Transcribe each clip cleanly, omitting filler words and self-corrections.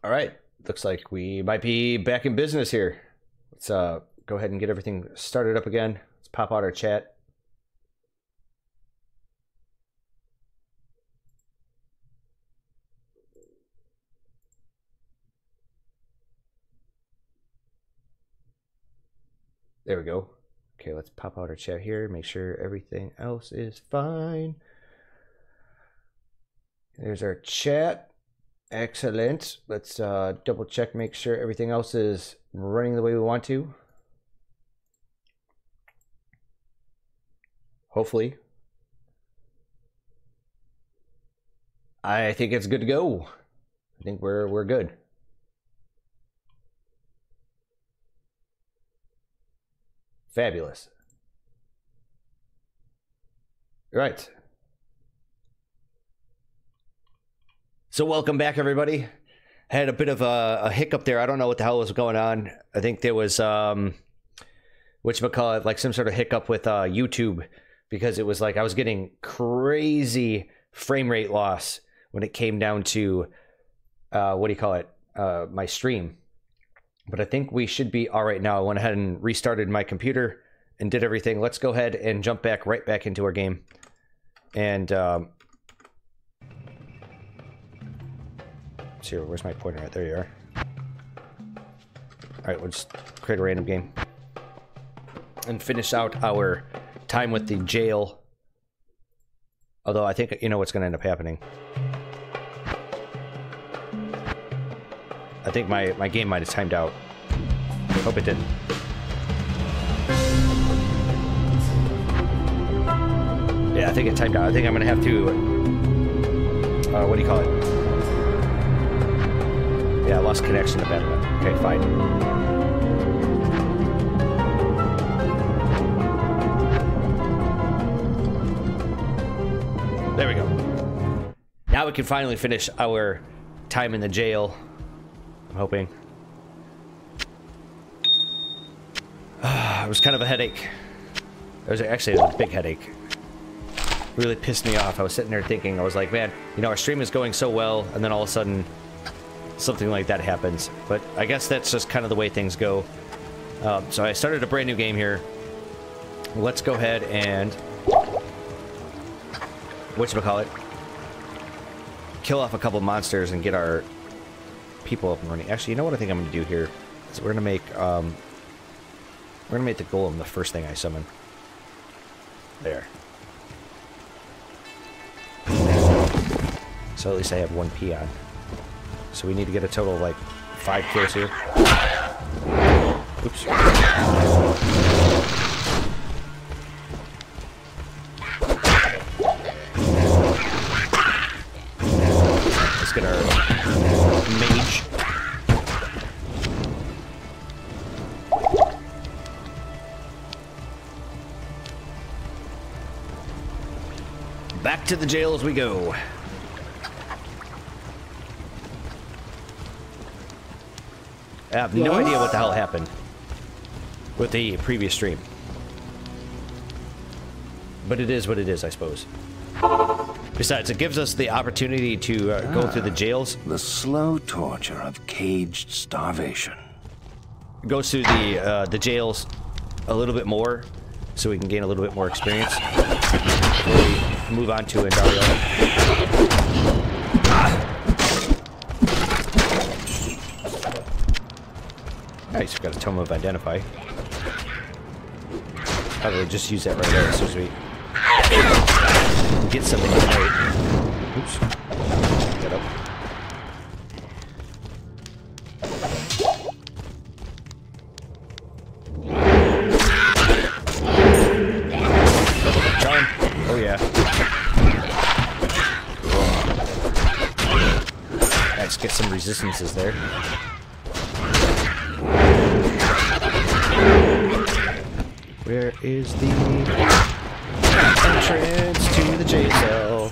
All right, looks like we might be back in business here. Let's go ahead and get everything started up again. Let's pop out our chat. There we go. Okay, let's pop out our chat here, make sure everything else is fine. There's our chat. Excellent. Let's double check, make sure everything else is running the way we want to. Hopefully. I think it's good to go. I think we're good. Fabulous. Right. So welcome back, everybody. Had a bit of a hiccup there. I don't know what the hell was going on. I think there was whatchamacallit, like some sort of hiccup with YouTube, because it was like I was getting crazy frame rate loss when it came down to my stream. But I think we should be all right now. I went ahead and restarted my computer and did everything. Let's go ahead and jump right back into our game. And let's see, where's my pointer at? There you are. All right, we'll just create a random game and finish out our time with the jail. Although I think you know what's going to end up happening. I think my game might have timed out. Hope it didn't. Yeah, I think it timed out. I think I'm gonna have to what do you call it? Yeah, I lost connection to that. Okay, fine. There we go. Now we can finally finish our time in the jail. I'm hoping. It was kind of a headache. It was actually a big headache. Really pissed me off. I was sitting there thinking, I was like, man, you know, our stream is going so well, and then all of a sudden, something like that happens. But I guess that's just kind of the way things go. So I started a brand new game here. Let's go ahead and whatchamacallit, kill off a couple monsters and get our people up and running. Actually, you know what I think I'm going to do here is we're going to make the golem the first thing I summon. There. So at least I have one peon. So we need to get a total of like 5 kills here. Oops. Let's get our mage. Back to the jail as we go. I have no idea what the hell happened with the previous stream. But it is what it is, I suppose. Besides, it gives us the opportunity to go through the jails. The slow torture of caged starvation. It goes through the jails a little bit more, so we can gain a little bit more experience before we move on to Andariel. Nice, we've got a Tome of Identify. Probably just use that right there as soon as we get something right. Oops. Get up. Charm. Oh yeah. Nice, get some resistances there. Where is the entrance to the jail cell?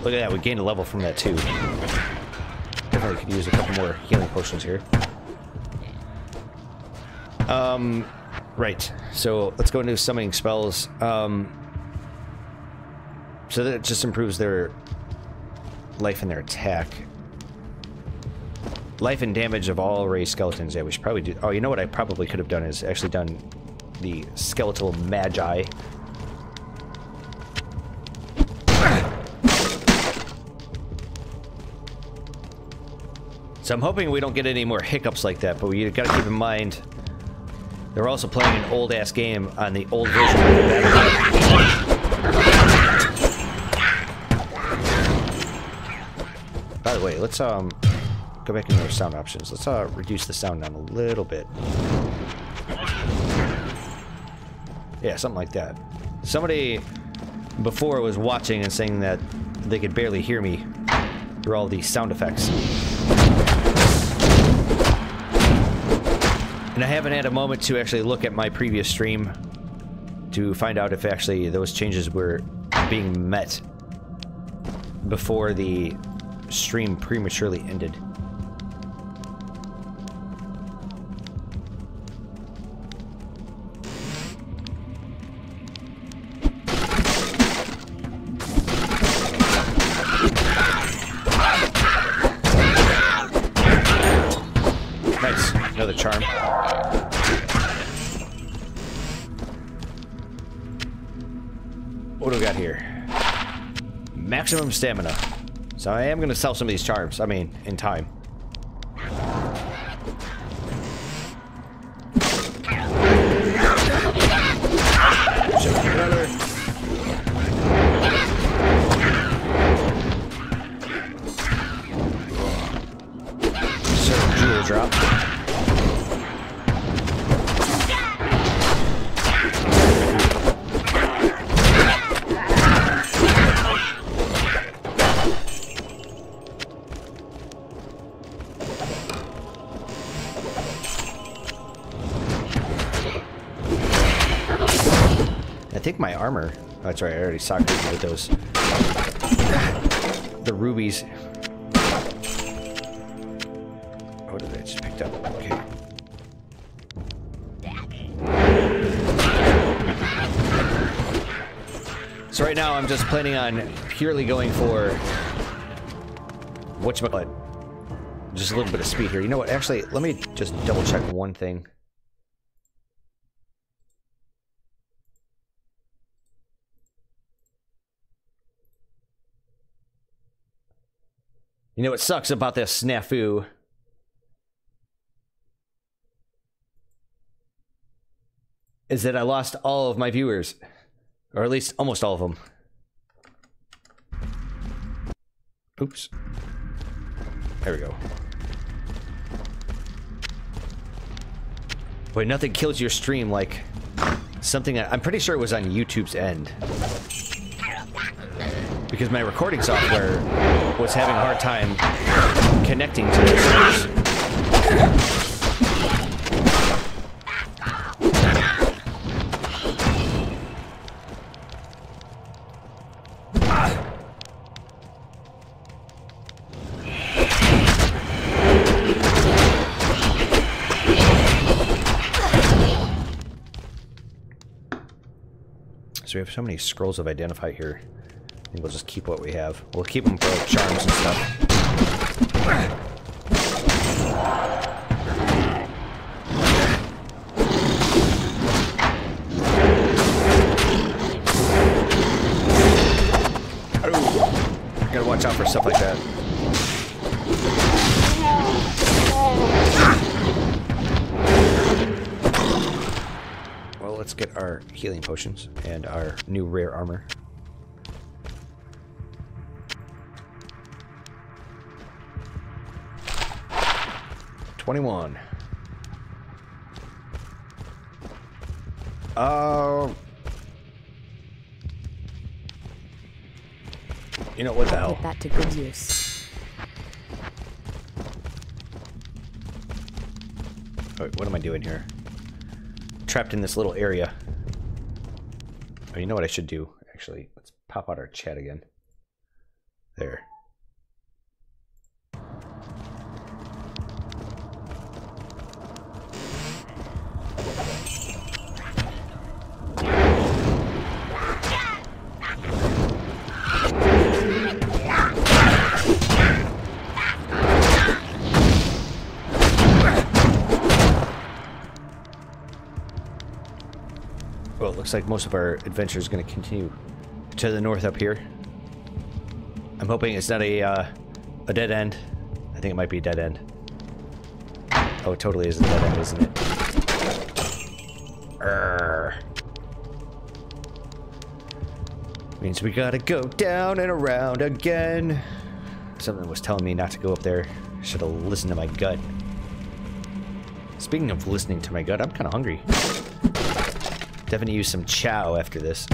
Look at that, we gained a level from that too. Definitely could use a couple more healing potions here. Right. So let's go into summoning spells. So that just improves their life and their attack. Life and damage of all raised skeletons. Yeah, we should probably do... Oh, you know what I probably could have done is actually done the skeletal magi. So I'm hoping we don't get any more hiccups like that, but we gotta keep in mind they're also playing an old-ass game on the old version of the battle. By the way, let's go back into our sound options. Let's reduce the sound down a little bit. Yeah, something like that. Somebody before was watching and saying that they could barely hear me through all these sound effects. And I haven't had a moment to actually look at my previous stream to find out if actually those changes were being met before the stream prematurely ended. Nice, another charm. What do we got here? Maximum stamina. So I am going to sell some of these charms. I mean, in time. Jewel drop. I think my armor... Oh, that's right, I already socked it with those. The rubies. What did I just picked up? Okay. So right now I'm just planning on purely going for... whatchamacallit? Just a little bit of speed here. You know what? Actually, let me just double check one thing. You know what sucks about this snafu? Is that I lost all of my viewers. Or at least almost all of them. Oops. There we go. Wait, nothing kills your stream like something... I'm pretty sure it was on YouTube's end. Because my recording software was having a hard time connecting to their servers. So we have so many scrolls of identify here. I think we'll just keep what we have. We'll keep them for like, charms and stuff. Oh, gotta watch out for stuff like that. Well, let's get our healing potions and our new rare armor. $21. You know what the hell? Put that to good use. Wait, what am I doing here? Trapped in this little area. Oh, you know what I should do? Actually, let's pop out our chat again. There. Well, it looks like most of our adventure is going to continue to the north up here. I'm hoping it's not a dead end. I think it might be a dead end. Oh, it totally is a dead end, isn't it? Urgh. Means we gotta go down and around again. Something was telling me not to go up there. Should have listened to my gut. Speaking of listening to my gut, I'm kind of hungry. Definitely use some chow after this.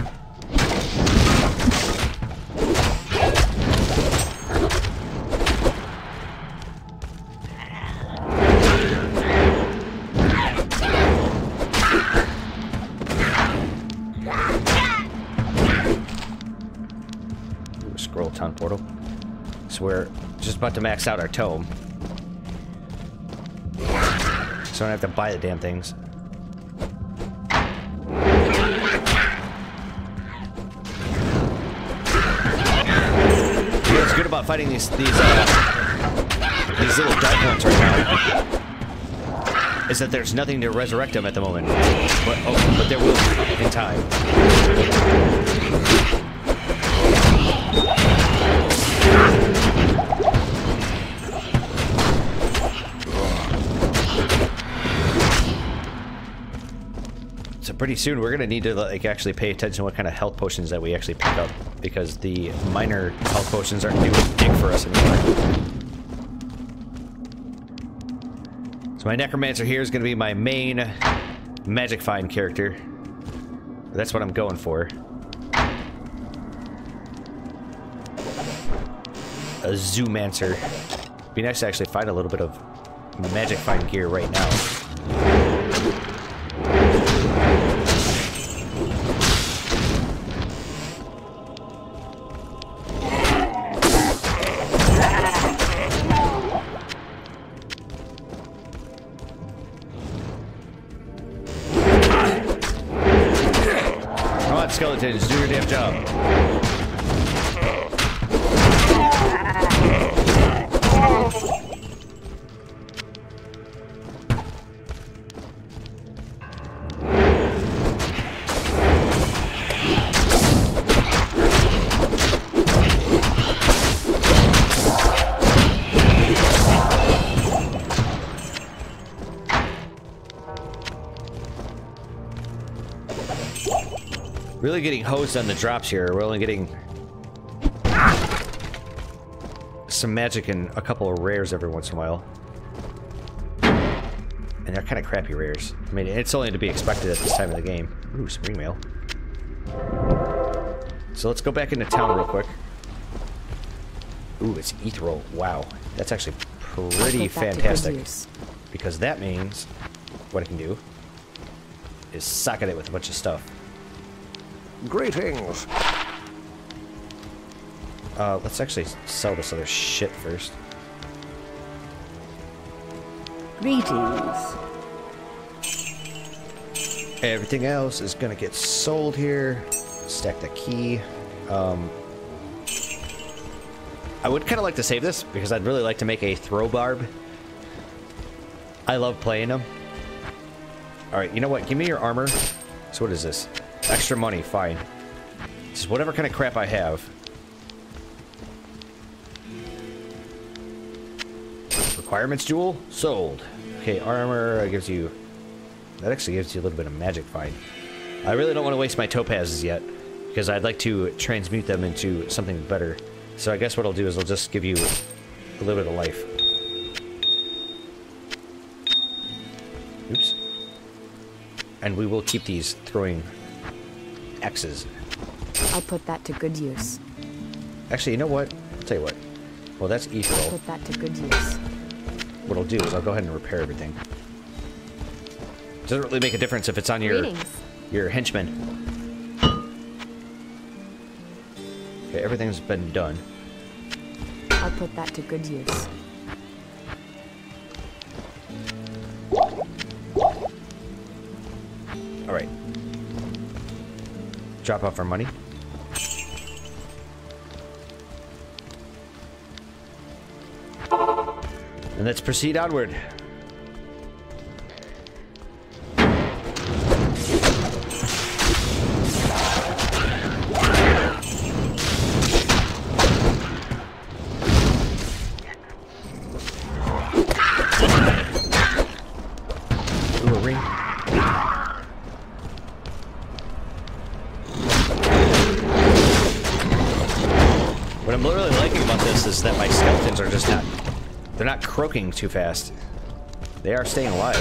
Ooh, scroll town portal. So we're just about to max out our tome. So I don't have to buy the damn things. What's good about fighting these little dark ones right now is that there's nothing to resurrect them at the moment. But there will be in time. So pretty soon we're gonna need to like actually pay attention to what kind of health potions that we actually pick up, because the minor health potions aren't doing big for us anymore. So my necromancer here is gonna be my main magic find character. That's what I'm going for. A zoomancer. Be nice to actually find a little bit of magic find gear right now. Skeletons, do your damn job. Really getting hosed on the drops here. We're only getting some magic and a couple of rares every once in a while. And they're kind of crappy rares. I mean, it's only to be expected at this time of the game. Ooh, some ring mail. So let's go back into town real quick. Ooh, it's ethereal. Wow. That's actually pretty fantastic. Because that means what I can do is socket it with a bunch of stuff. Greetings. Let's actually sell this other shit first. Greetings. Everything else is gonna get sold here. Stack the key. I would kind of like to save this because I'd really like to make a throw barb. I love playing them. Alright, you know what? Give me your armor. So what is this? Extra money, fine. Just whatever kind of crap I have. Requirements jewel? Sold. Okay, armor gives you... That actually gives you a little bit of magic, fine. I really don't want to waste my topazes yet, because I'd like to transmute them into something better. So I guess what I'll do is I'll just give you a little bit of life. Oops. And we will keep these throwing X's. I'll put that to good use. Actually, you know what? I'll tell you what. Well, that's ethereal. Put that to good use. What I'll do is I'll go ahead and repair everything. Doesn't really make a difference if it's on your henchman. Okay, everything's been done. I'll put that to good use. All right. Drop off our money. And let's proceed onward. Ooh, a ring. What I'm really liking about this is that my skeletons are just not... They're not croaking too fast. They are staying alive.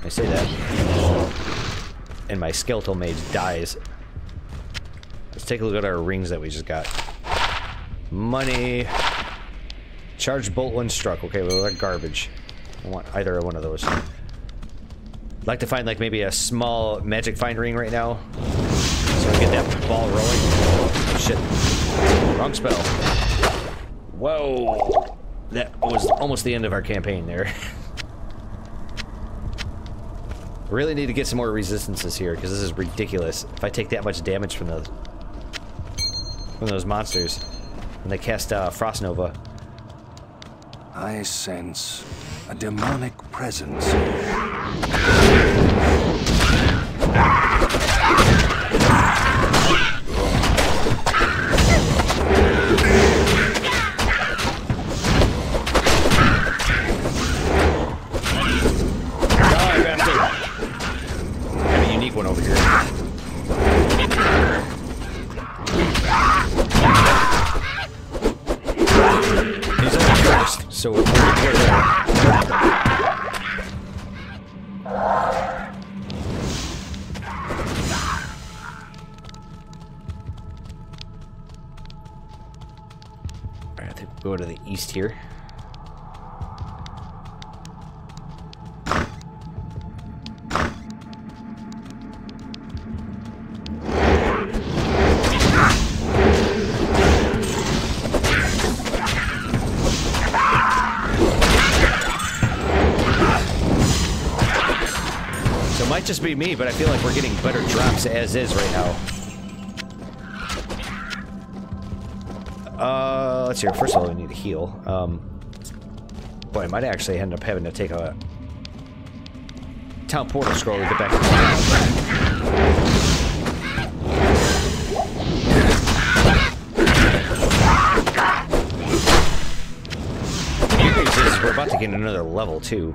I say that. And my skeletal mage dies. Let's take a look at our rings that we just got. Money. Charged bolt when struck. Okay, well, they're garbage. I want either one of those. I'd like to find, like, maybe a small magic find ring right now. So we get that ball rolling. Oh, shit. Wrong spell. Whoa. That was almost the end of our campaign there. Really need to get some more resistances here, because this is ridiculous. If I take that much damage from those monsters. And they cast Frost Nova. I sense a demonic presence. One over here. He's only first, so we're good there. Alright, I think we'll go to the east here. Might just be me, but I feel like we're getting better drops as is right now. Let's see. First of all, we need to heal. Boy, I might actually end up having to take a town portal scroll to get back to the good news is we're about to get another level too.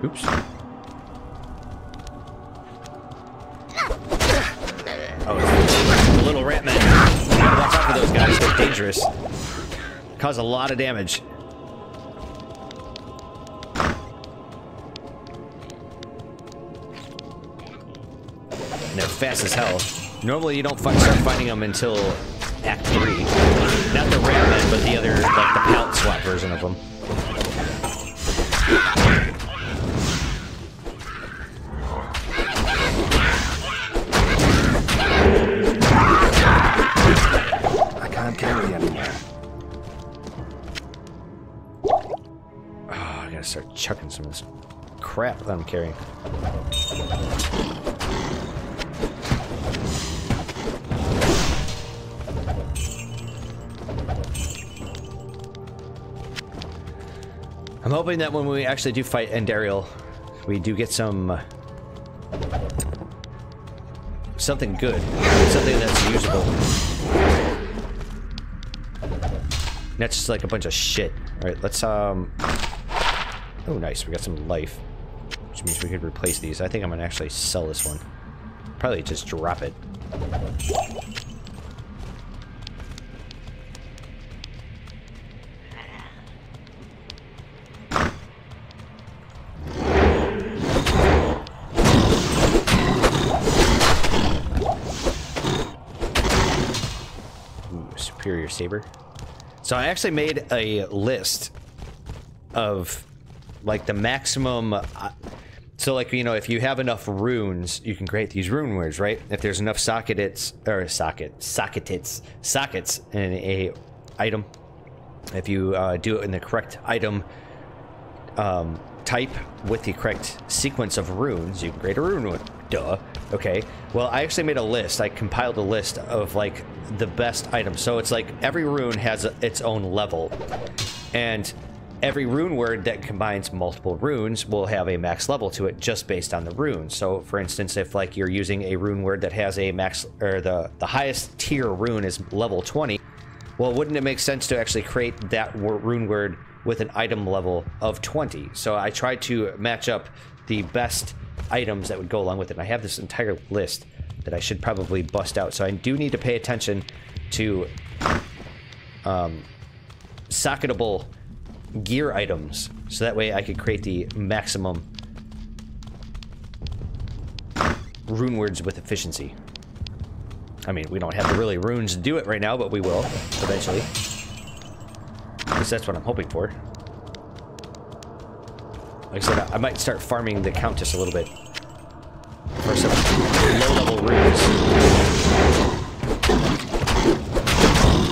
Oops. Oh, the little rat men. Gotta watch out for those guys. They're dangerous. Cause a lot of damage. And they're fast as hell. Normally you don't start finding them until Act 3. Not the rat men, but the other, like the pallet swap version of them. Carry anymore. Oh, I gotta start chucking some of this crap that I'm carrying. I'm hoping that when we actually do fight Andariel, we do get some something good, something that's usable. Not just like a bunch of shit. Alright, let's, oh, nice. We got some life. which means we could replace these. I think I'm gonna actually sell this one. Probably just drop it. Ooh, superior saber. So I actually made a list of like the maximum. So like, you know, if you have enough runes, you can create these rune words, right? If there's enough sockets in a item, if you do it in the correct item type with the correct sequence of runes, you can create a rune word. Duh. Okay. Well, I actually made a list. I compiled a list of like the best items. So it's like every rune has its own level, and every rune word that combines multiple runes will have a max level to it just based on the runes. So for instance, if like you're using a rune word that has a max, or the highest tier rune is level 20, well, wouldn't it make sense to actually create that rune word with an item level of 20? So I tried to match up the best items that would go along with it. And I have this entire list that I should probably bust out. So I do need to pay attention to socketable gear items, so that way I could create the maximum rune words with efficiency. I mean, we don't have the really runes to do it right now, but we will eventually. At least that's what I'm hoping for. Like I said, I might start farming the Countess a little bit for some low-level runes,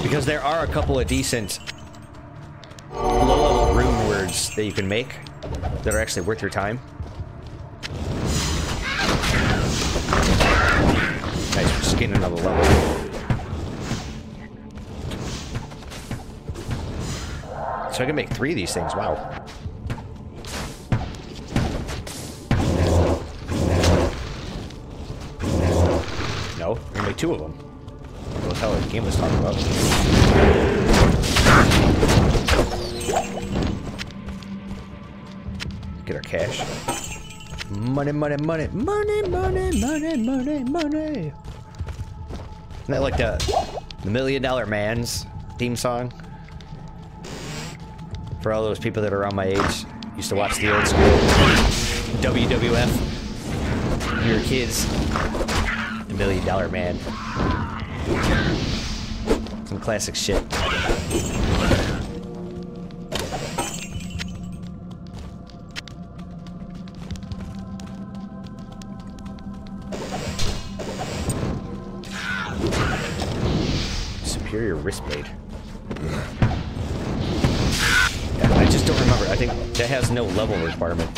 because there are a couple of decent low-level rune words that you can make that are actually worth your time. Nice, we're just gaining another level. So I can make 3 of these things, wow. No, we're gonna make 2 of them. What the hell the game was talking about. Get our cash. Money, money, money, money, money, money, money, money. Isn't that like the $1 Million Man's theme song? For all those people that are around my age, used to watch the old school WWF. When you were kids. $1 Million Man. Some classic shit. Superior wrist blade. Yeah, I just don't remember. I think that has no level requirement.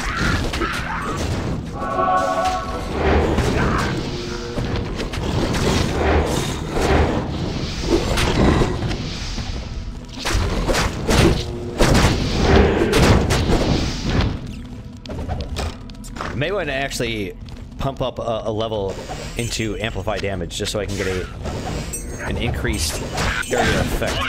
May want to actually pump up a level into amplify damage just so I can get an increased area effect.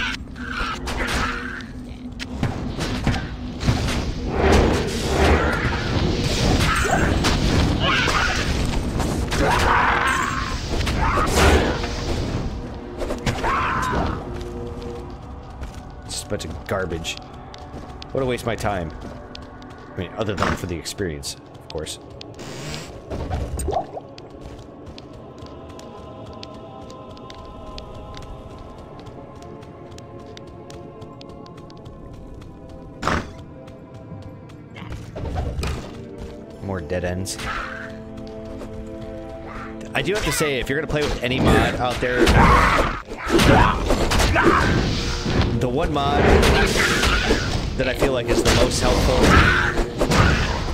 It's just a bunch of garbage. What a waste of my time. I mean, other than for the experience, of course. More dead ends. I do have to say, if you're gonna play with any mod out there, the one mod that I feel like is the most helpful,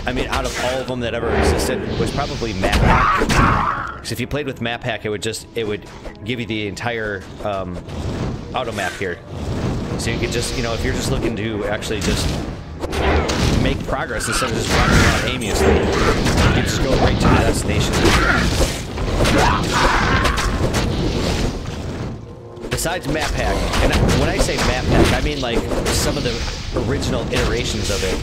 I mean, out of all of them that ever existed, was probably map hack. Because if you played with map hack, it would give you the entire auto map here. So you could just, you know, if you're just looking to actually just make progress instead of just running around aimlessly, you can just go right to the destination. Besides map hack, and when I say map hack, I mean like some of the original iterations of it.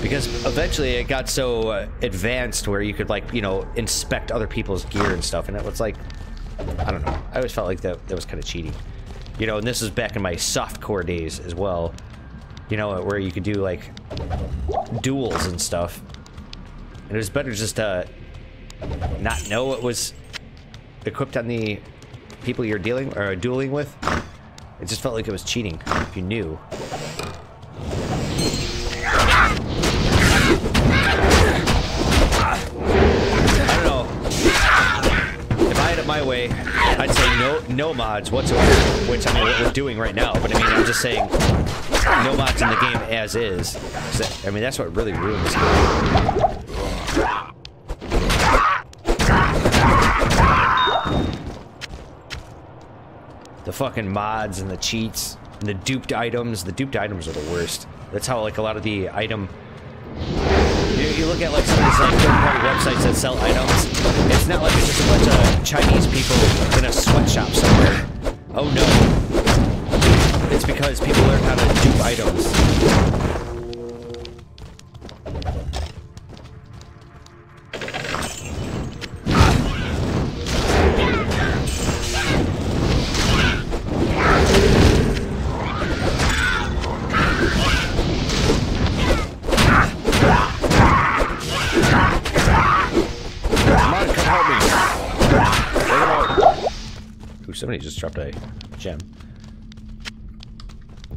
Because eventually it got so advanced where you could, like, you know, inspect other people's gear and stuff, and it was like, I don't know. I always felt like that was kind of cheating. You know, and this is back in my softcore days as well. You know, where you could do, like, duels and stuff. And it was better just to not know what was equipped on the people you're dealing or dueling with. It just felt like it was cheating if you knew. I don't know. If I had it my way, I'd say no mods whatsoever, which I mean what we're doing right now, but I mean I'm just saying no mods in the game as is. I mean that's what really ruins the game. The fucking mods and the cheats and the duped items. The duped items are the worst. That's how like a lot of the item. You look at like some of these like third-party websites that sell items. It's not like it's just a bunch of Chinese people in a sweatshop somewhere. Oh no! It's because people learn how to dupe items. Somebody just dropped a gem.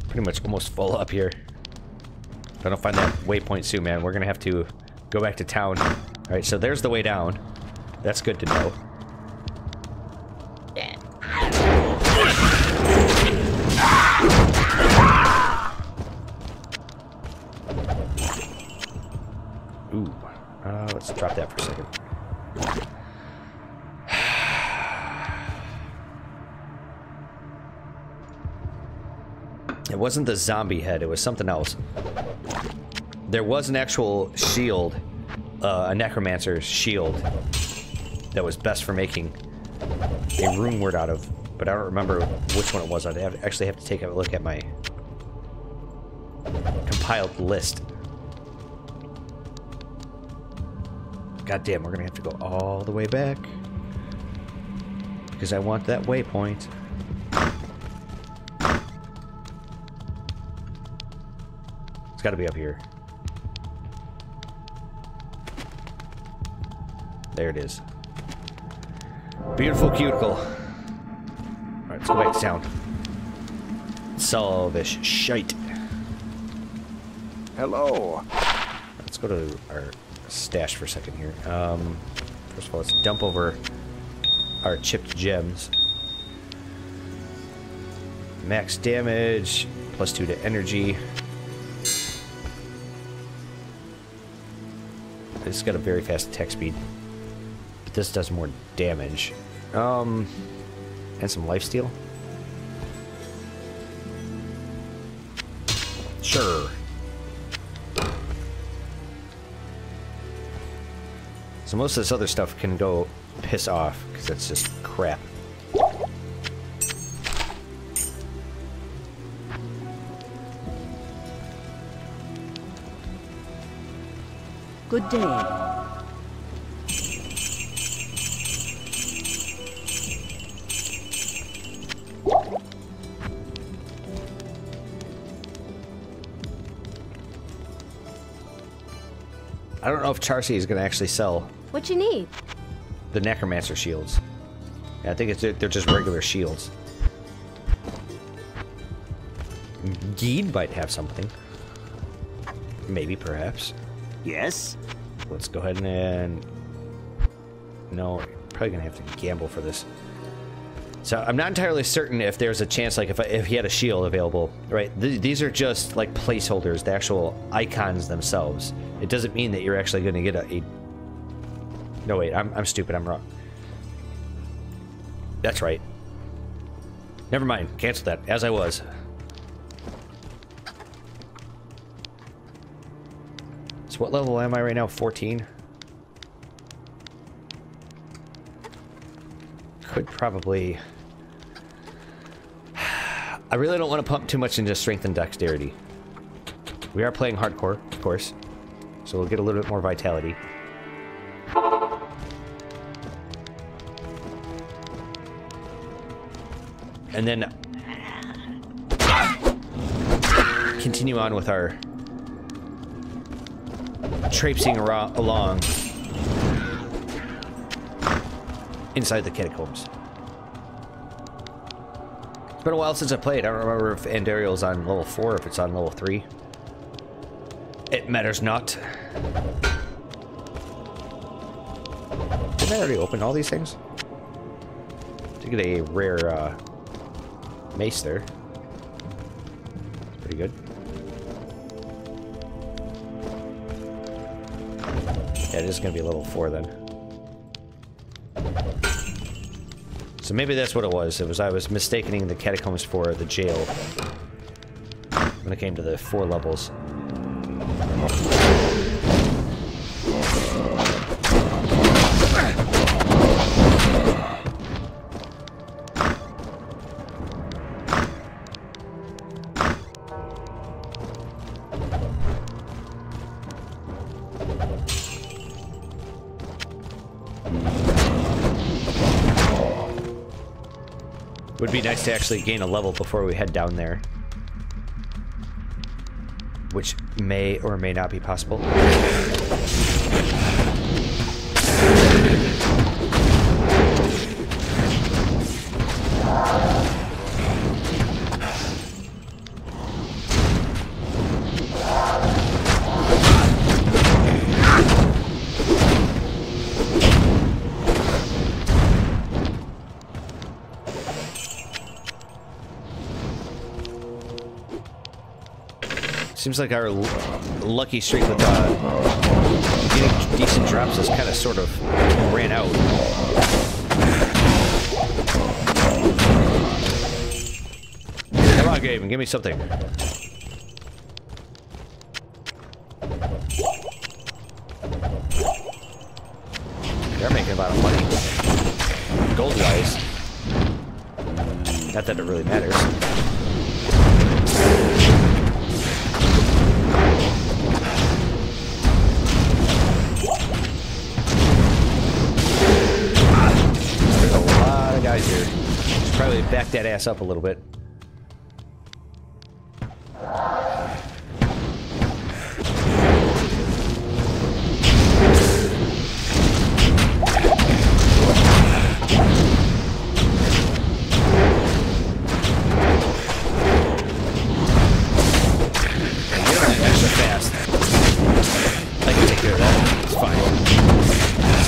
Pretty much almost full up here. If I don't find that waypoint soon, man, we're gonna have to go back to town. Alright, so there's the way down. That's good to know. Ooh. Let's drop that for a second. It wasn't the zombie head, it was something else. There was an actual shield, a necromancer's shield, that was best for making a rune word out of, but I don't remember which one it was. I'd actually have to take a look at my compiled list. God damn, we're gonna have to go all the way back. Because I want that waypoint. It's gotta be up here. There it is. Beautiful cuticle. Alright, let's go back to town. Salvish shite. Hello. Let's go to our stash for a second here. First of all, let's dump over our chipped gems. Max damage, +2 to energy. It's got a very fast attack speed, but this does more damage. And some lifesteal. Sure. So most of this other stuff can go piss off because it's just crap. Good day. I don't know if Charcy is going to actually sell What you need? the necromancer shields. Yeah, I think they're just regular shields. Geed might have something. Maybe, perhaps. Yes? Let's go ahead and... No, probably gonna have to gamble for this. So I'm not entirely certain if there's a chance, like if he had a shield available, right? These are just like placeholders, the actual icons themselves. It doesn't mean that you're actually gonna get a... No, wait, I'm stupid, I'm wrong. That's right. Never mind, cancel that, as I was. So what level am I right now? 14? Could probably... I really don't want to pump too much into strength and dexterity. We are playing hardcore, of course. So we'll get a little bit more vitality. And then continue on with our traipsing along inside the catacombs. It's been a while since I played. I don't remember if Andariel's on level 4 or if it's on level 3. It matters not. Didn't I already open all these things? To get a rare mace there. Pretty good. Yeah, it is going to be level 4 then. So maybe that's what it was. I was mistaking the catacombs for the jail when it came to the 4 levels. Would be nice to actually gain a level before we head down there. Which may or may not be possible. Seems like our lucky streak with getting decent drops has kind of sort of ran out. Come on, game, give me something. They're making a lot of money. Gold-wise. Not that it really matters. Guys here. Should probably back that ass up a little bit. Extra fast. I can take care of that. It's fine.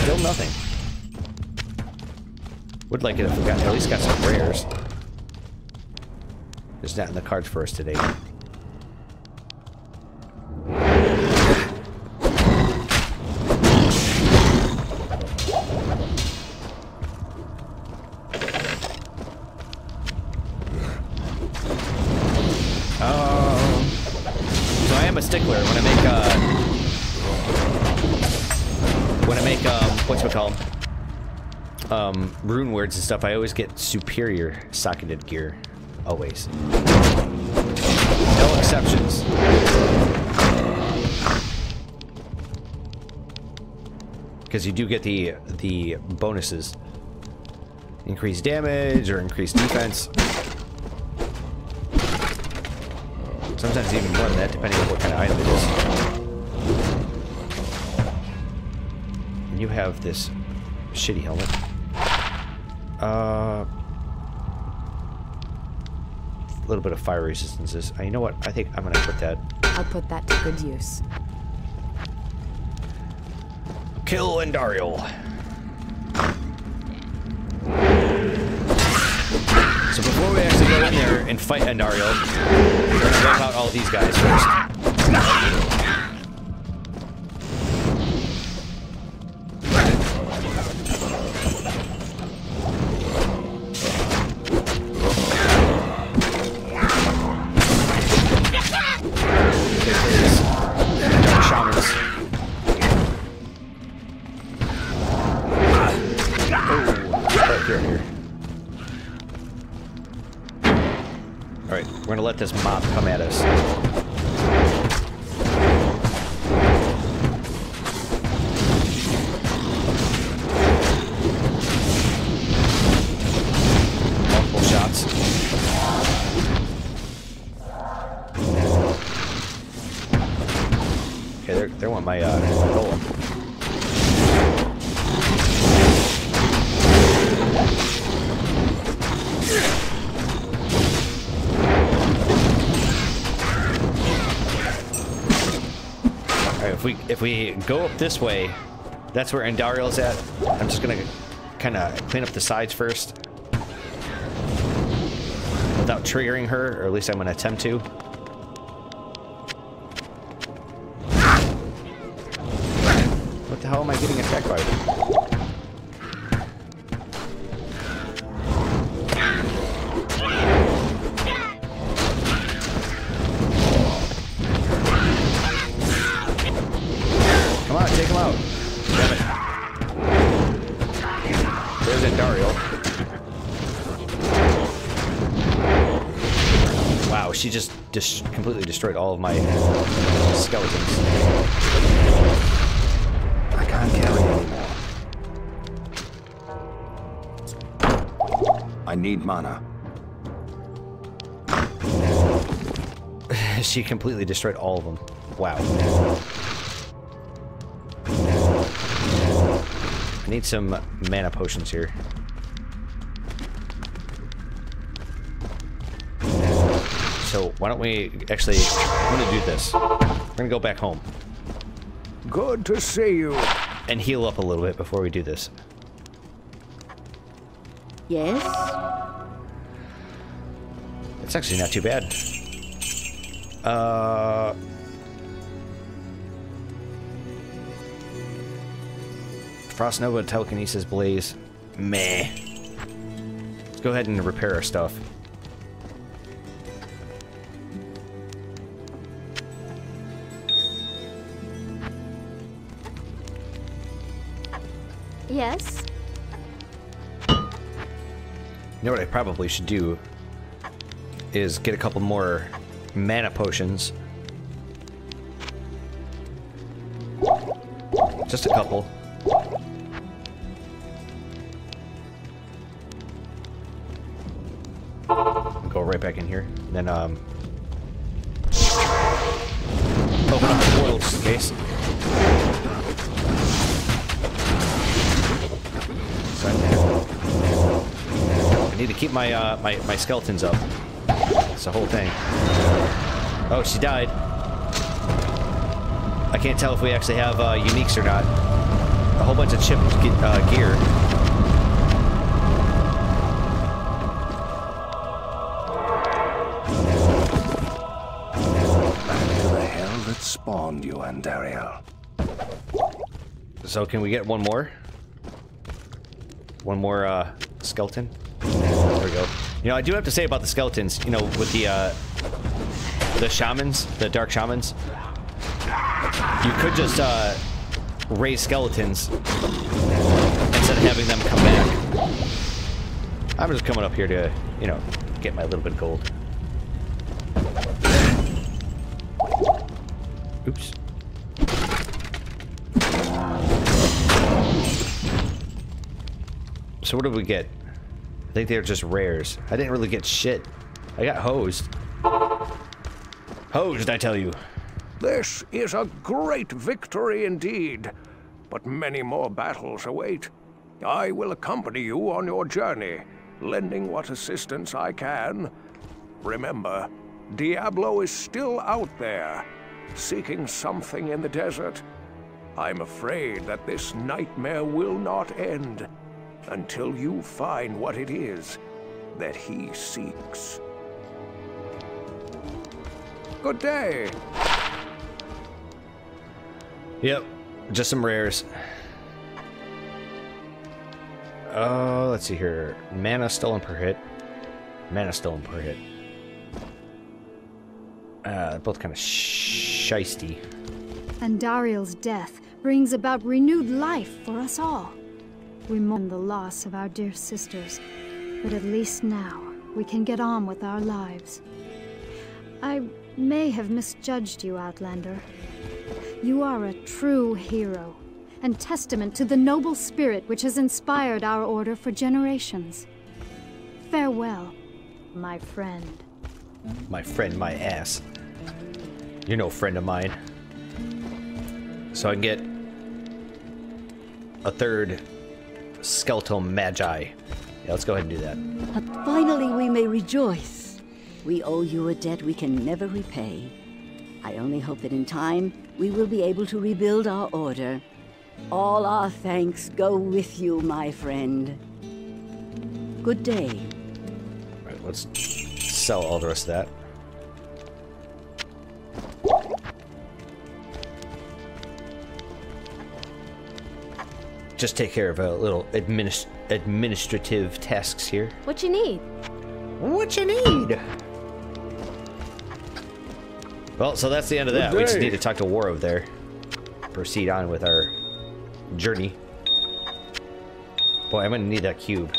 Still nothing. Would like it if we got at least got some rares. There's not in the cards for us today. So I am a stickler when I make what's it called? Rune words and stuff. I always get superior socketed gear. Always. No exceptions. Because you do get the bonuses. Increased damage or increased defense. Sometimes even more than that, depending on what kind of item it is. And you have this shitty helmet. A little bit of fire resistances. You know what? I think I'm gonna put that. I'll put that to good use. Kill Andariel. So before we actually go in there and fight Andariel, we're gonna wipe out all these guys first. We're gonna let this mob come at us. if we go up this way, that's where Andariel's at. I'm just gonna kind of clean up the sides first without triggering her, or at least I'm gonna attempt to. What the hell am I getting attacked by? Come on, take him out. Damn it. There's Andariel. Wow, she just completely destroyed all of my skeletons. I can't carry anymore. I need mana. She completely destroyed all of them. Wow. I need some mana potions here. So why don't we actually, I'm gonna do this. We're gonna go back home. Good to see you. And heal up a little bit before we do this. Yes? It's actually not too bad. Frost Nova, Telekinesis, Blaze. Meh. Let's go ahead and repair our stuff. Yes? You know what I probably should do is get a couple more mana potions. Just a couple. Go right back in here. And then, open up the portal just in case. I need to keep my my skeletons up. That's the whole thing. Oh, she died. I can't tell if we actually have uniques or not. A whole bunch of chipped gear. Who the hell that spawned you, Andariel? So can we get one more? One more skeleton? There we go. You know, I do have to say about the skeletons, you know, with the shamans, the dark shamans, you could just raise skeletons instead of having them come back. I'm just coming up here to, you know, get my little bit of gold. Oops. So what did we get? I think they're just rares. I didn't really get shit. I got hosed. Hosed, I tell you. This is a great victory indeed, but many more battles await. I will accompany you on your journey, lending what assistance I can. Remember, Diablo is still out there, seeking something in the desert. I'm afraid that this nightmare will not end until you find what it is that he seeks. Good day. Yep, just some rares. Let's see here. Mana stolen per hit. Mana stolen per hit. They're both kind of shisty. Andariel's death brings about renewed life for us all. We mourn the loss of our dear sisters, but at least now we can get on with our lives. I may have misjudged you, Outlander. You are a true hero, and testament to the noble spirit which has inspired our order for generations. Farewell, my friend. My friend, my ass. You're no friend of mine. So I can get a third skeletal magi. Yeah, let's go ahead and do that. But finally we may rejoice. We owe you a debt we can never repay. I only hope that in time, we will be able to rebuild our order. All our thanks go with you, my friend. Good day. Alright, let's sell all the rest of that. Just take care of a little administrative tasks here. What you need? What you need? Well, so that's the end of that. We just need to talk to War over there. Proceed on with our journey. Boy, I'm gonna need that cube.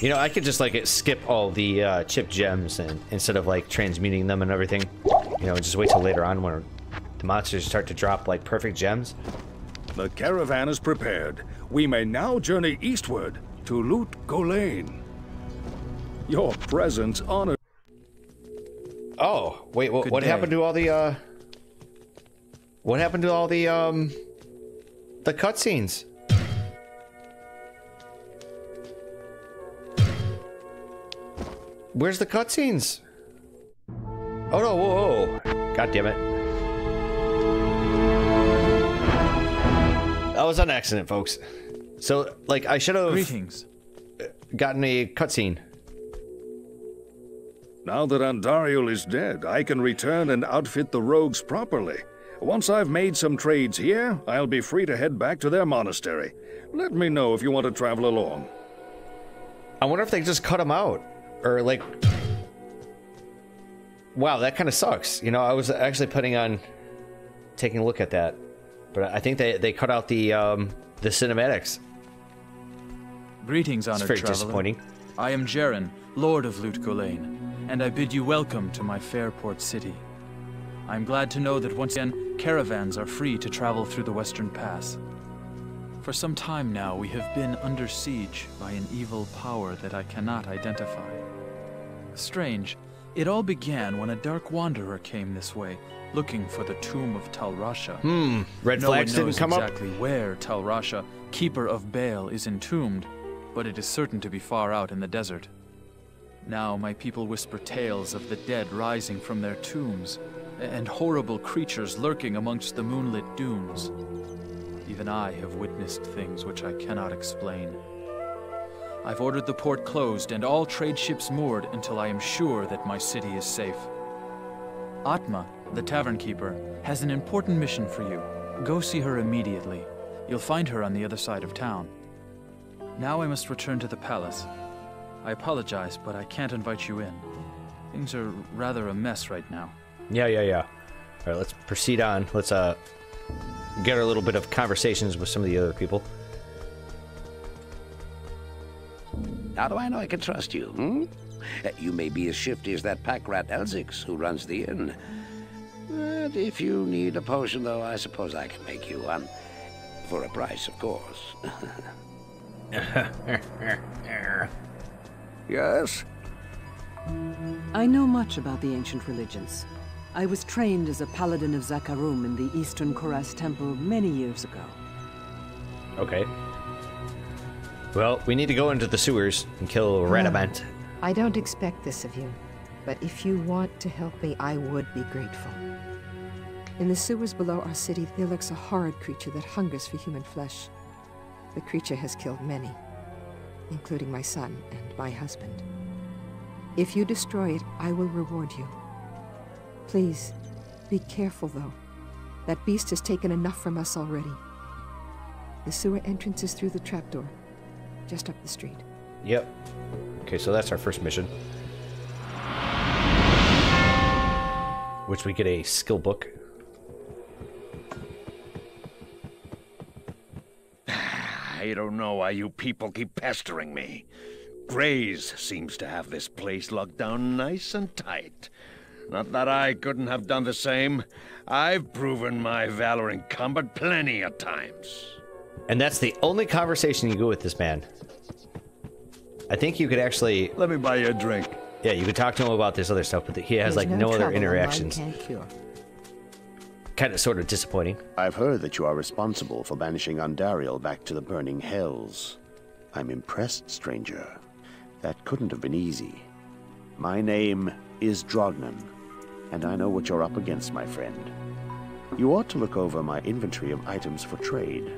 You know, I could just like skip all the chip gems and instead of like transmuting them and everything. You know, just wait till later on when the monsters start to drop like perfect gems. The caravan is prepared. We may now journey eastward to Loot Golain. Your presence honors. Oh, wait, what happened to all the what happened to all the cutscenes? Where's the cutscenes? Oh no, whoa, whoa. God damn it. That was an accident, folks. So, like, I should have gotten a cutscene. Now that Andariel is dead, I can return and outfit the rogues properly. Once I've made some trades here, I'll be free to head back to their monastery. Let me know if you want to travel along. I wonder if they just cut him out. Or, like... Wow, that kind of sucks. You know, I was actually planning on taking a look at that. But I think they cut out the cinematics. Greetings, honored It's very traveler. disappointing. I am Jaren, Lord of Loot Golain, and I bid you welcome to my Fairport city. I'm glad to know that once again, caravans are free to travel through the Western Pass. For some time now, we have been under siege by an evil power that I cannot identify. Strange, it all began when a dark wanderer came this way, looking for the tomb of Tal Rasha. Red flags didn't come up? No one knows exactly where Tal Rasha, keeper of Baal, is entombed, but it is certain to be far out in the desert. Now my people whisper tales of the dead rising from their tombs, and horrible creatures lurking amongst the moonlit dunes. Even I have witnessed things which I cannot explain. I've ordered the port closed and all trade ships moored until I am sure that my city is safe. Atma, the tavern keeper, has an important mission for you. Go see her immediately. You'll find her on the other side of town. Now I must return to the palace. I apologize, but I can't invite you in. Things are rather a mess right now. Yeah. All right, let's proceed on. Let's get a little bit of conversations with some of the other people. How do I know I can trust you, hmm? You may be as shifty as that pack rat Elzix who runs the inn. But if you need a potion, though, I suppose I can make you one. For a price, of course. Yes? I know much about the ancient religions. I was trained as a paladin of Zakarum in the Eastern Koras Temple many years ago. Okay. Well, we need to go into the sewers and kill Radamant. I don't expect this of you, but if you want to help me, I would be grateful. In the sewers below our city, there lurks a horrid creature that hungers for human flesh. The creature has killed many, including my son and my husband. If you destroy it, I will reward you. Please, be careful, though. That beast has taken enough from us already. The sewer entrance is through the trapdoor, just up the street. Yep. Okay, so that's our first mission. Which we get a skill book. I don't know why you people keep pestering me. Grays seems to have this place locked down nice and tight. Not that I couldn't have done the same. I've proven my valor in combat plenty of times. And that's the only conversation you go with this man. I think you could actually... Let me buy you a drink. Yeah, you could talk to him about this other stuff, but he has like no other interactions. Kind of sort of disappointing. I've heard that you are responsible for banishing Andariel back to the burning hells. I'm impressed, stranger. That couldn't have been easy. My name is Drognan. and I know what you're up against, my friend. You ought to look over my inventory of items for trade.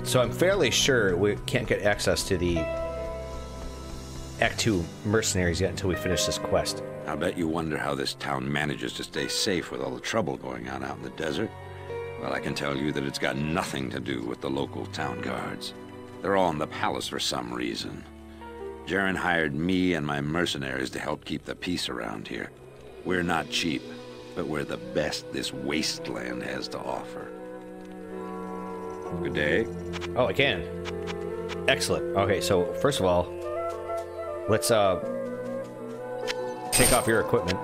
So I'm fairly sure we can't get access to the Act 2 mercenaries yet until we finish this quest. I bet you wonder how this town manages to stay safe with all the trouble going on out in the desert. Well, I can tell you that it's got nothing to do with the local town guards. They're all in the palace for some reason. Jaren hired me and my mercenaries to help keep the peace around here. We're not cheap, but we're the best this wasteland has to offer. Good day. Oh, I can. Excellent. Okay, so first of all, let's take off your equipment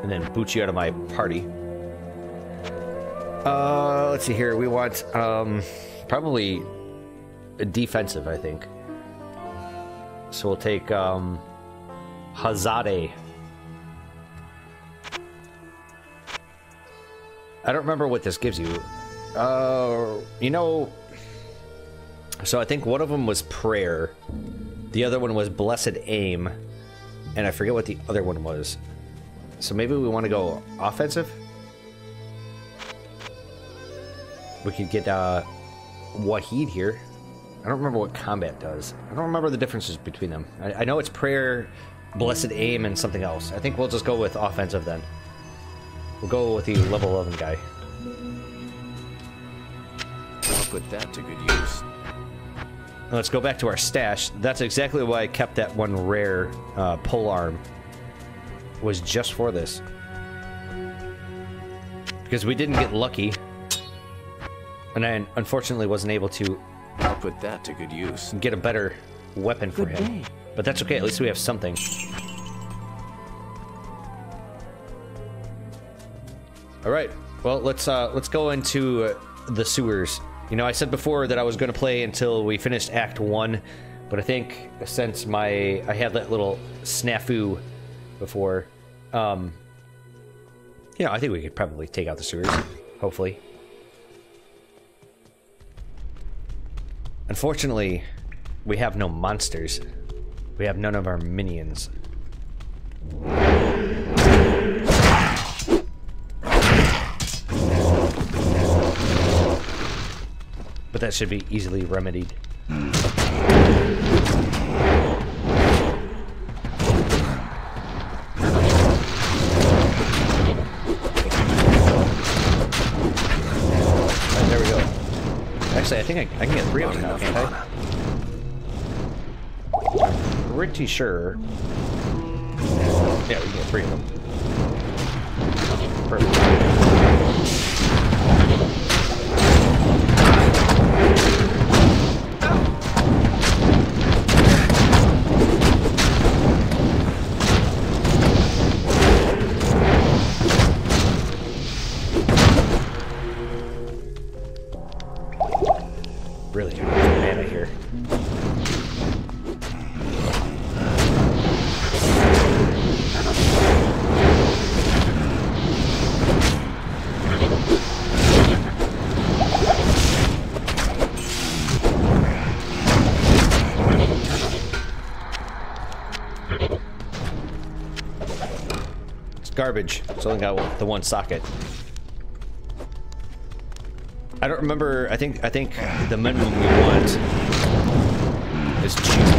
and then boot you out of my party. Let's see here. We want probably a defensive, I think. So we'll take Hazade. I don't remember what this gives you. You know, so I think one of them was prayer. The other one was blessed aim. And I forget what the other one was. So maybe we want to go offensive? We could get Wahid here. I don't remember what combat does. I don't remember the differences between them. I know it's prayer, blessed aim, and something else. I think we'll just go with offensive then. We'll go with the level 11 guy. I'll put that to good use. Let's go back to our stash. That's exactly why I kept that one rare pole arm. Was just for this. Because we didn't get lucky. And I unfortunately wasn't able to... I'll put that to good use. ...get a better weapon for him. But that's okay, at least we have something. Alright, well, let's go into the sewers. You know, I said before that I was going to play until we finished Act 1, but I think since I had that little snafu before, you know, I think we could probably take out the sewers, hopefully. Unfortunately, we have no monsters. We have none of our minions. But that should be easily remedied. There we go. Actually, I think I can get 3 of them now, can't I? Pretty sure. Yeah, we can get 3 of them. Perfect. Really trying to get mana here. It's garbage. It's only got the one socket. I don't remember. I think the minimum we want is cheese.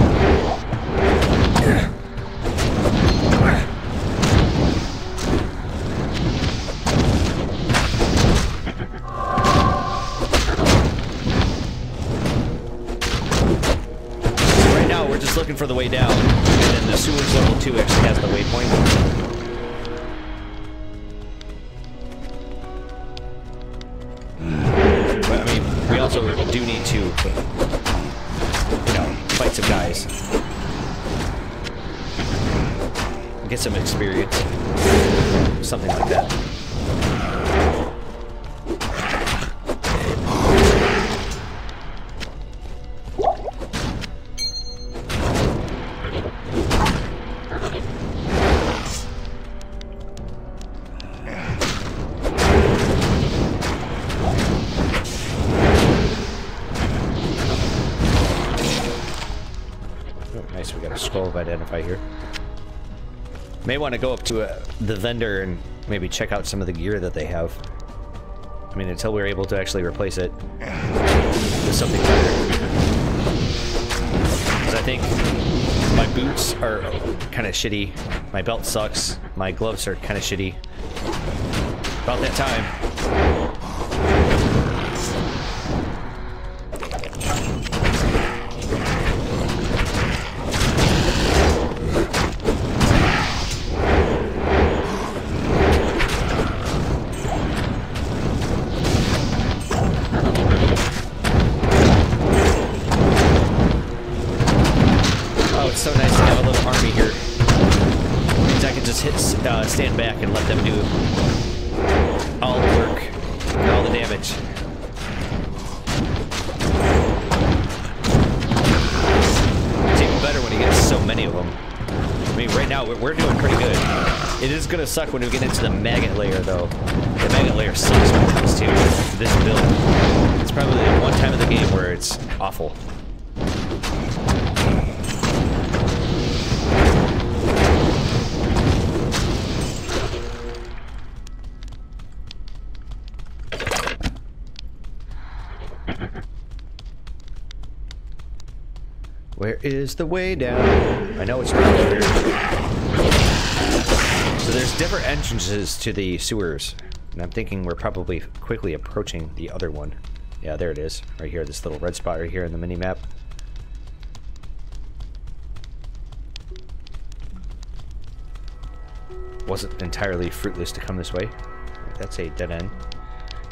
Right now, we're just looking for the way down, and then the sewers level 2 actually has the waypoint. We also do need to, you know, fight some guys. Get some experience. Something like that. circle of identify here. May want to go up to the vendor and maybe check out some of the gear that they have. I mean, until we're able to actually replace it with something better. Because I think my boots are kind of shitty. My belt sucks. My gloves are kind of shitty. About that time. Stand back and let them do all the work and all the damage. It's even better when you get so many of them. I mean, right now we're doing pretty good. It is gonna suck when we get into the maggot layer, though. The maggot layer sucks when it comes to this build. It's probably the one time of the game where it's awful. Where is the way down? I know it's around here. So there's different entrances to the sewers. And I'm thinking we're probably quickly approaching the other one. Yeah, there it is. Right here, this little red spot right here in the mini-map. Wasn't entirely fruitless to come this way. That's a dead end.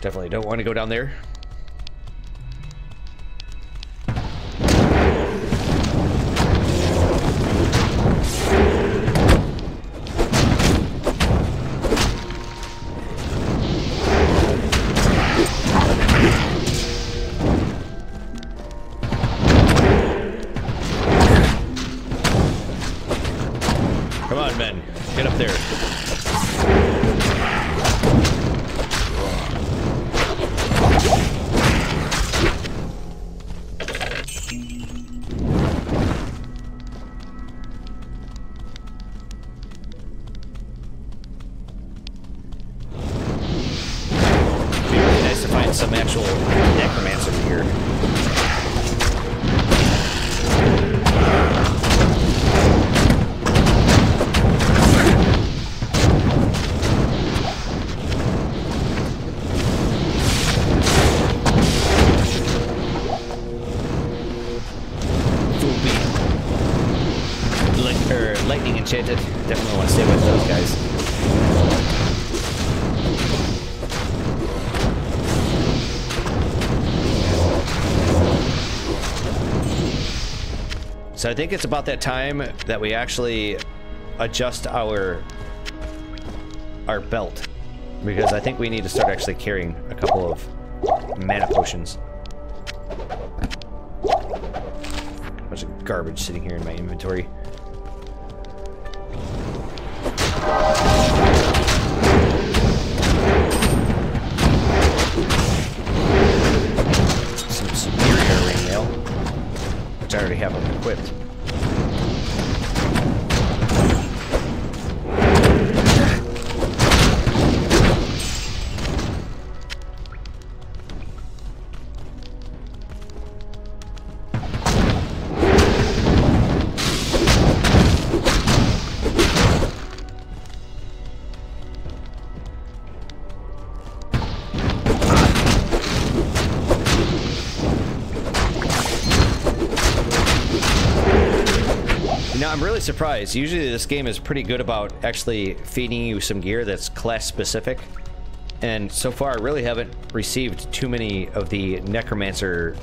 Definitely don't want to go down there. Some actual necromancer here. Lightning enchanted. Definitely want to stay with those guys. So I think it's about that time that we actually adjust our belt, because I think we need to start actually carrying a couple of mana potions. Bunch of garbage sitting here in my inventory. Some superior ring mail, which I already have them equipped. I'm really surprised. Usually this game is pretty good about actually feeding you some gear that's class specific. And so far I really haven't received too many of the necromancer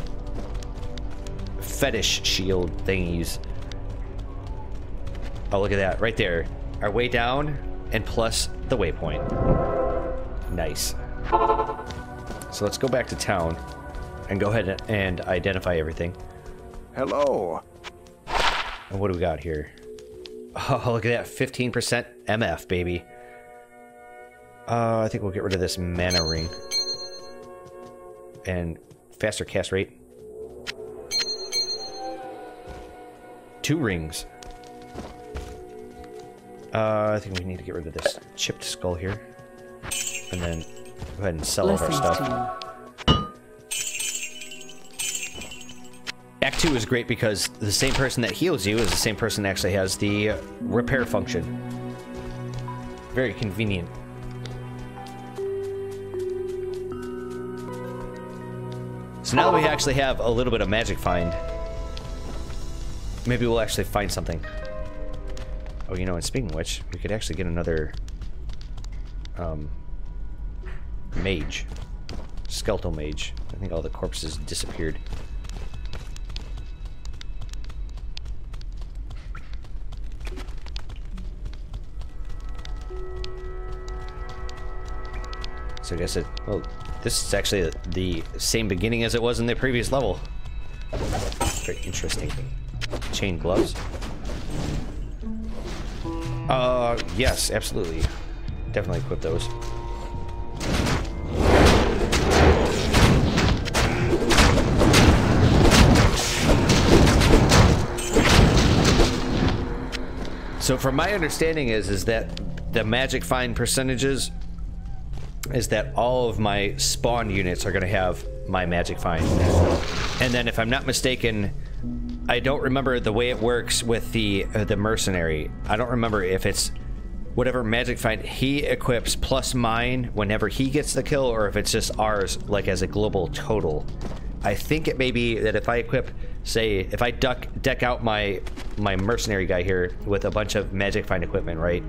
fetish shield thingies. Oh, look at that right there. Our way down and plus the waypoint. Nice. So let's go back to town and go ahead and identify everything. Hello. And what do we got here? Oh, look at that. 15% MF, baby. I think we'll get rid of this mana ring. And faster cast rate. 2 rings. I think we need to get rid of this chipped skull here. And then go ahead and sell all of our stuff. Act 2 is great because the same person that heals you is the same person that actually has the repair function. Very convenient. So now that we actually have a little bit of magic find, maybe we'll actually find something. Oh, you know, and speaking of which, we could actually get another mage. Skeletal mage. I think all the corpses disappeared. So I guess it... Oh, this is actually the same beginning as it was in the previous level. Very interesting. Chain gloves. Yes, absolutely. Definitely equip those. So from my understanding is that the magic find percentages is that all of my spawn units are going to have my magic find. And then if I'm not mistaken, I don't remember the way it works with the mercenary. I don't remember if it's whatever magic find he equips plus mine whenever he gets the kill, or if it's just ours, like as a global total. I think it may be that if I equip, say, if I deck out my mercenary guy here with a bunch of magic find equipment, right?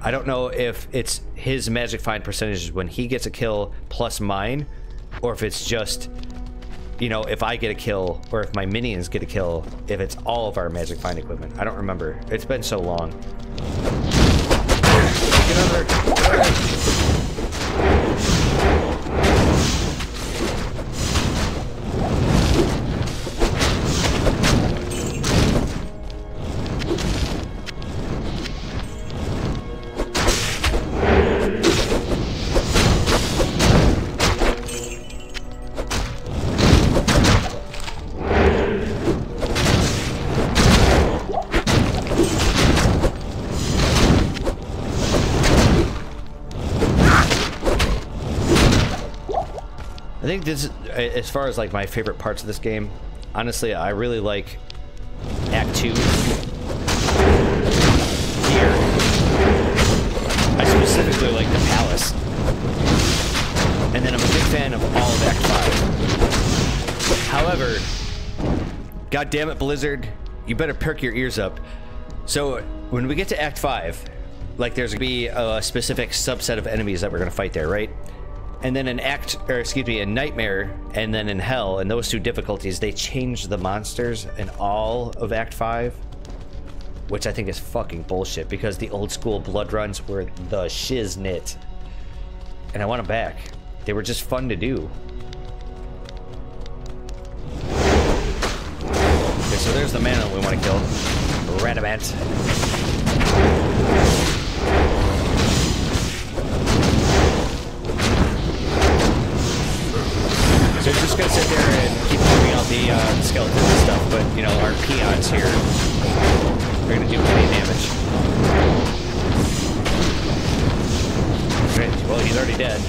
I don't know if it's his magic find percentages when he gets a kill plus mine, or if it's just, you know, if I get a kill, or if my minions get a kill, if it's all of our magic find equipment. I don't remember. It's been so long. Get over. I think this is, as far as like my favorite parts of this game, honestly, I really like Act 2 here. I specifically like the palace. And then I'm a big fan of all of Act 5. However, god damn it, Blizzard, you better perk your ears up. So when we get to Act 5, like there's gonna be a specific subset of enemies that we're gonna fight there, right? And then in in Nightmare, and then in Hell, and those two difficulties, they changed the monsters in all of Act 5, which I think is fucking bullshit, because the old school blood runs were the shiznit. And I want them back. They were just fun to do. Okay, so there's the man that we want to kill. Radamant. So we're just gonna sit there and keep moving out the skeletons and stuff, but you know, our peons here are gonna do plenty of damage. Great. Well, he's already dead.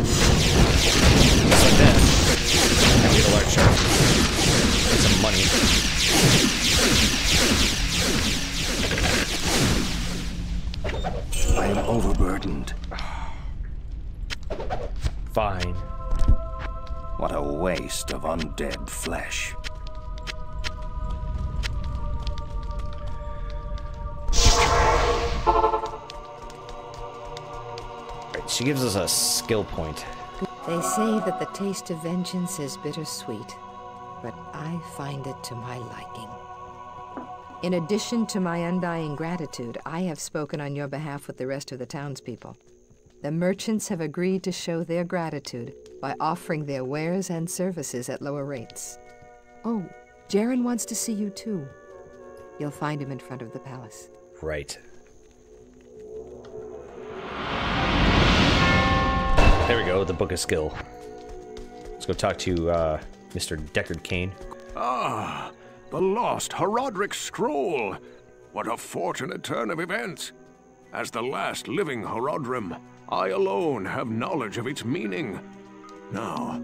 Just like that. And we get a large shark. Get some money. I am overburdened. Fine. What a waste of undead flesh. Right, she gives us a skill point. They say that the taste of vengeance is bittersweet, but I find it to my liking. In addition to my undying gratitude, I have spoken on your behalf with the rest of the townspeople. The merchants have agreed to show their gratitude by offering their wares and services at lower rates. Oh, Jaren wants to see you too. You'll find him in front of the palace. Right. There we go, the Book of Skill. Let's go talk to Mr. Deckard Cain. Ah, the lost Horodric scroll. What a fortunate turn of events. As the last living Horodrim, I alone have knowledge of its meaning. Now,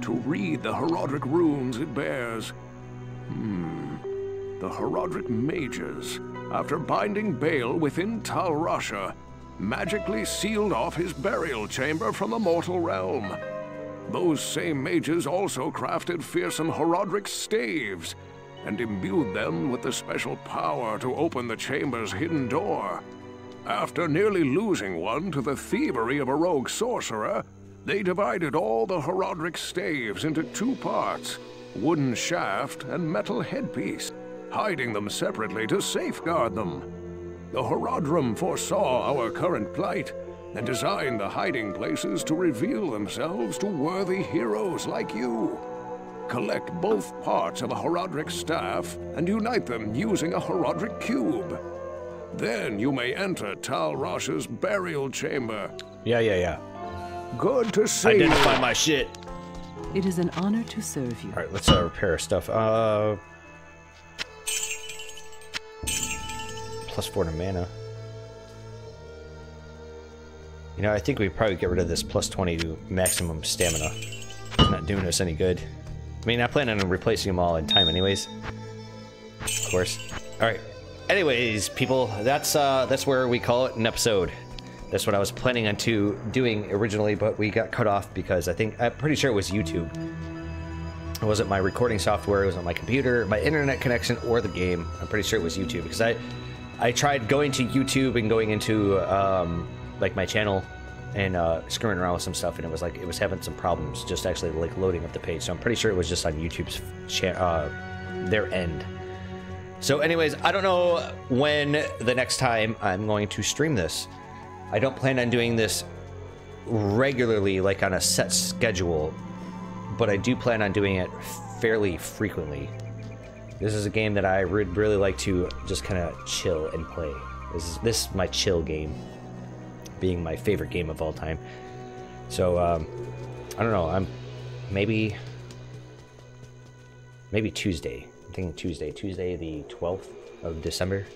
to read the Horodric runes it bears. The Horodric mages, after binding Baal within Tal Rasha, magically sealed off his burial chamber from the mortal realm. Those same mages also crafted fearsome Horodric staves, and imbued them with the special power to open the chamber's hidden door. After nearly losing one to the thievery of a rogue sorcerer, they divided all the Horodric staves into 2 parts, wooden shaft and metal headpiece, hiding them separately to safeguard them. The Horodrim foresaw our current plight and designed the hiding places to reveal themselves to worthy heroes like you. Collect both parts of a Horodric staff and unite them using a Horodric cube. Then you may enter Tal Rasha's burial chamber. Yeah. Good to see you. Identify my shit. It is an honor to serve you. Alright, let's repair our stuff. +4 to mana. You know, I think we probably get rid of this +20 to maximum stamina. It's not doing us any good. I mean, I plan on replacing them all in time anyways. Of course. Alright. Anyways, people, that's where we call it an episode. That's what I was planning on doing originally, but we got cut off because I'm pretty sure it was YouTube. It wasn't my recording software, it wasn't my computer, my internet connection, or the game. I'm pretty sure it was YouTube, because I tried going to YouTube and going into like my channel and screwing around with some stuff, and it was having some problems just actually like loading up the page. So I'm pretty sure it was just on YouTube's their end. So anyways, I don't know when the next time I'm going to stream this. I don't plan on doing this regularly, like on a set schedule, but I do plan on doing it fairly frequently. This is a game that I would really like to just kind of chill and play. This is my chill game, being my favorite game of all time. So I don't know. Maybe Tuesday. I'm thinking Tuesday the 12th of December.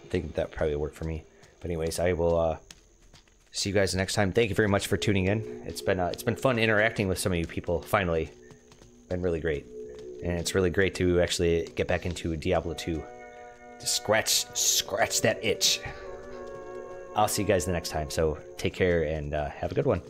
I think that probably worked for me. But anyways, I will see you guys next time. Thank you very much for tuning in. It's been fun interacting with some of you people. Finally, been really great, and it's really great to actually get back into Diablo 2. To scratch that itch. I'll see you guys the next time. So take care and have a good one.